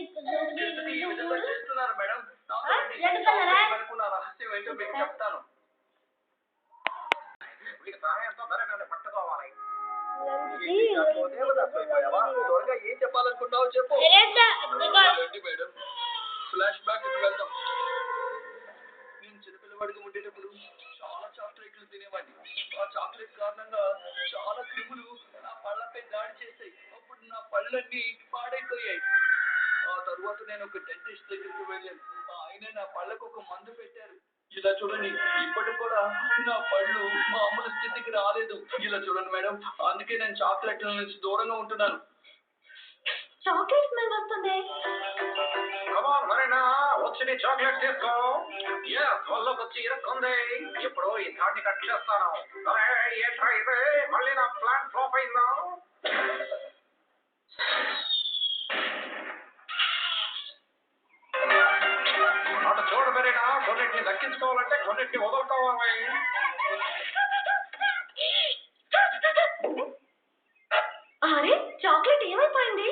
ఎందుకు ఈ విధంగా చేస్తున్నారు మేడం? నాతో రండి. చాక్లెట్ వరకు నా రహస్యం ఏంటో మీకు చెప్తాను. వీడి సహాయంతో బెరగాన్ని పట్టుకోవాలి. త్వరగా ఏం చెప్పాలనుకున్నావు చెప్పు. రండి మేడం, ఫ్లాష్ బ్యాక్ వెళ్దాం. నేను చిన్నపిల్లవాడిగా ఉండేటప్పుడు చాలా చాక్లెట్లు తినేవాడిని. ఆ చాక్లెట్ కారణంగా చాలా క్రిములు నా పళ్ళపై దాడి చేశాయి. అప్పుడు నా పళ్ళన్నీ పాడైపోయాయి. ఆ తర్వాత నేను ఒక డెంటిస్ట్ దగ్గరికి వెళ్ళాను. ఆయన నా పళ్ళకు ఒక మందు పెట్టారు. ఇలా చూడండి, ఇప్పటికి కూడా నా పళ్ళు మామూలు స్థితికి రాలేదు. ఇలా చూడండి మేడం, అందుకే నేను చాక్లెట్ల నుంచి దూరంగా ఉంటున్నాను. చాక్లెట్ స్మెల్ వస్తుంది. వచ్చి నీ చాక్లెట్ తీసుకో. వాళ్ళకి వచ్చి ఇరుక్కుంది. ఇప్పుడు ఈ థాడ్ని కట్ చేస్తాను. ఏంట్రా ఇది, మళ్ళీ నా ప్లాన్ ఫ్లాప్ అయిందా? అటు చూడ మరేనా, కొన్నిటిని దక్కించుకోవాలంటే కొన్నిటిని వదులుకోవాలి. అరే, చాక్లెట్ ఏమైపోయింది?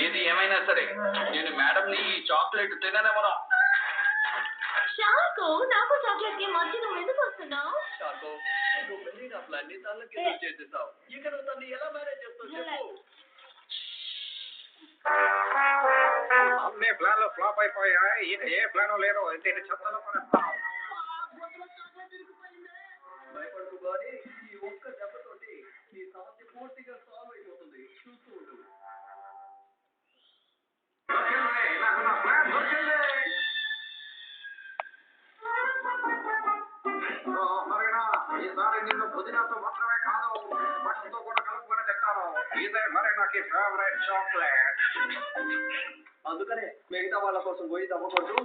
ఏది ఏమైనా సరే నేను మేడంని ఈ చాక్లెట్ తిననేమరా. షార్కో, నాకు చాక్లెట్ కి మధ్య నువ్వు ఎందుకు వస్తున్నావు? షార్కో, నువ్వు వెళ్ళి నా ప్లాన్ ని తనకి చేసేసావు. ఇక నువ్వు తన్ని ఎలా మేనేజ్ చేస్తావు చెప్పు. అన్ని ప్లాన్లు ఫ్లాప్ అయిపోయాయి. ఇక ఏ ప్లాన్ లేదు. దీన్ని చెత్తలో కొనేస్తాను. భయపడుతూ కానీ ఈ ఒక్క దెబ్బతోటి నీ సమస్య పూర్తిగా సాల్వ్ అయిపోతుంది. చూస్తూ ఉండు. నాకు నా ప్లాన్ దొరికింది. మరేనా, ఈసారి నిన్ను పుదీనాతో మాత్రమే కాదు, బట్టతో కూడా కలుపుకొని తింటాను. ఇదే మరి నాకు ఫేవరెట్ చాక్లెట్. అందుకనే మిగతా వాళ్ళ కోసం పోయి తవ్వకూడదు.